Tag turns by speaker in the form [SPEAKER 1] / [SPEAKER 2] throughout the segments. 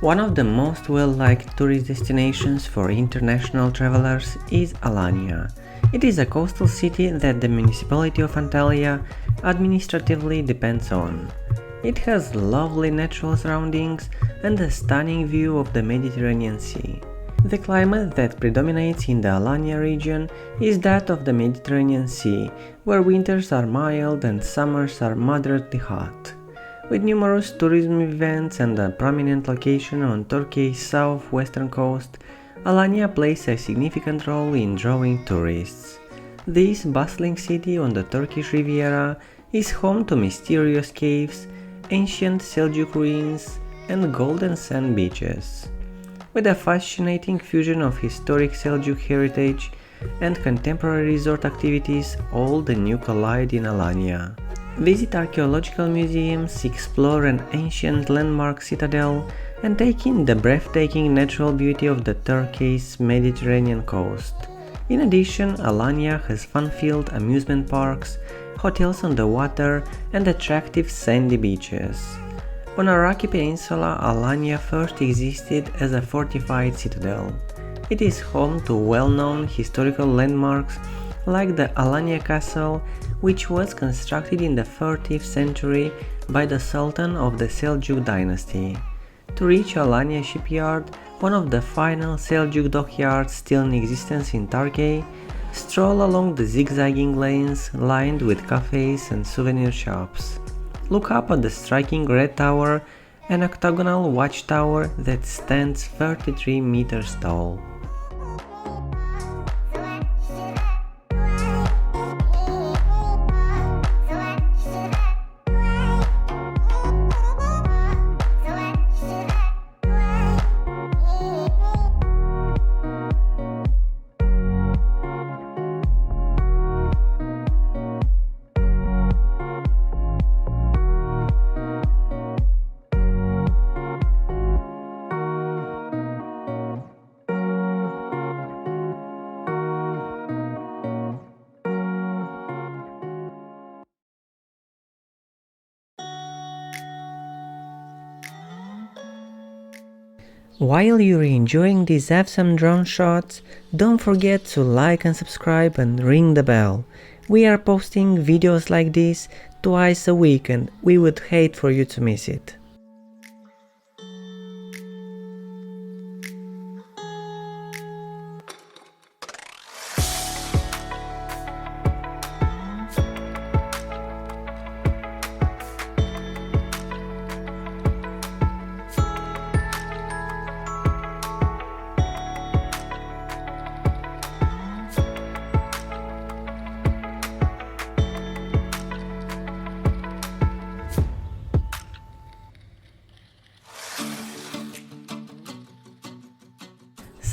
[SPEAKER 1] One of the most well-liked tourist destinations for international travelers is Alanya. It is a coastal city that the municipality of Antalya administratively depends on. It has lovely natural surroundings and a stunning view of the Mediterranean Sea. The climate that predominates in the Alanya region is that of the Mediterranean Sea, where winters are mild and summers are moderately hot. With numerous tourism events and a prominent location on Turkey's southwestern coast, Alanya plays a significant role in drawing tourists. This bustling city on the Turkish Riviera is home to mysterious caves, ancient Seljuk ruins, and golden sand beaches. With a fascinating fusion of historic Seljuk heritage and contemporary resort activities, old and new collide in Alanya. Visit archaeological museums, explore an ancient landmark citadel, and take in the breathtaking natural beauty of the Turkey's Mediterranean coast. In addition, Alanya has fun-filled amusement parks, hotels on the water, and attractive sandy beaches. On a rocky peninsula, Alanya first existed as a fortified citadel. It is home to well-known historical landmarks like the Alanya Castle, which was constructed in the 30th century by the Sultan of the Seljuk dynasty. To reach Alanya shipyard, one of the final Seljuk dockyards still in existence in Turkey, stroll along the zigzagging lanes lined with cafes and souvenir shops. Look up at the striking red tower, an octagonal watchtower that stands 33 meters tall. While you're enjoying these awesome drone shots, don't forget to like and subscribe and ring the bell. We are posting videos like this twice a week and we would hate for you to miss it.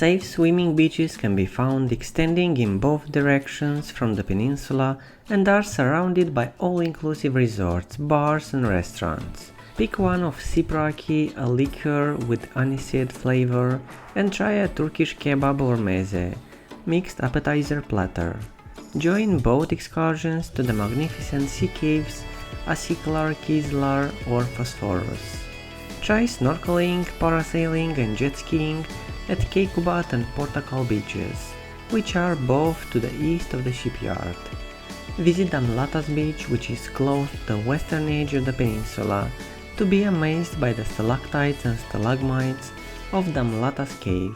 [SPEAKER 1] Safe swimming beaches can be found extending in both directions from the peninsula and are surrounded by all-inclusive resorts, bars and restaurants. Pick one of sipraki, a liqueur with aniseed flavor, and try a Turkish kebab or meze, mixed appetizer platter. Join boat excursions to the magnificent sea caves Asiklar, Kizlar or Phosphorus. Try snorkeling, parasailing and jet skiing at Keykubat and Portakal beaches, which are both to the east of the shipyard. Visit Damlatas beach, which is close to the western edge of the peninsula, to be amazed by the stalactites and stalagmites of Damlatas cave.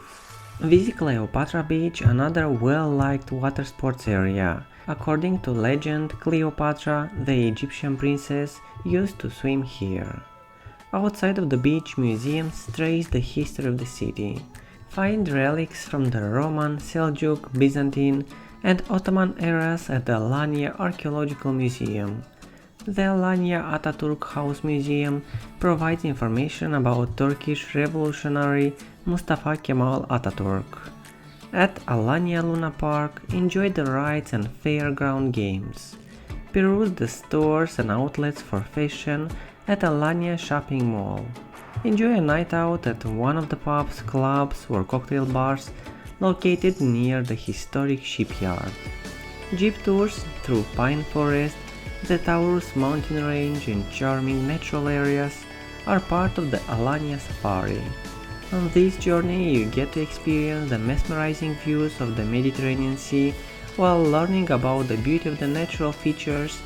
[SPEAKER 1] Visit Cleopatra beach, another well-liked water sports area. According to legend, Cleopatra, the Egyptian princess, used to swim here. Outside of the beach, museums trace the history of the city. Find relics from the Roman, Seljuk, Byzantine, and Ottoman eras at the Alanya Archaeological Museum. The Alanya Atatürk House Museum provides information about Turkish revolutionary Mustafa Kemal Atatürk. At Alanya Luna Park, enjoy the rides and fairground games. Peruse the stores and outlets for fashion at Alanya Shopping Mall. Enjoy a night out at one of the pubs, clubs or cocktail bars located near the historic shipyard. Jeep tours through pine forest, the Taurus mountain range and charming natural areas are part of the Alanya Safari. On this journey, you get to experience the mesmerizing views of the Mediterranean Sea while learning about the beauty of the natural features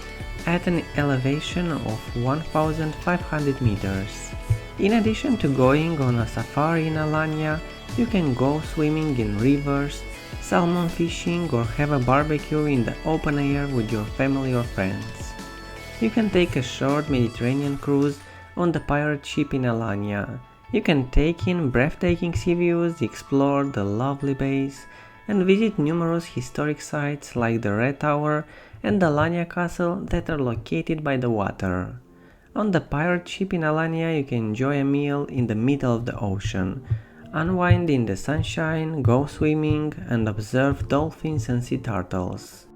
[SPEAKER 1] at an elevation of 1,500 meters. In addition to going on a safari in Alanya, you can go swimming in rivers, salmon fishing, or have a barbecue in the open air with your family or friends. You can take a short Mediterranean cruise on the pirate ship in Alanya. You can take in breathtaking sea views, explore the lovely bays, and visit numerous historic sites like the Red Tower and the Alanya Castle that are located by the water. On the pirate ship in Alanya, you can enjoy a meal in the middle of the ocean, unwind in the sunshine, go swimming, and observe dolphins and sea turtles.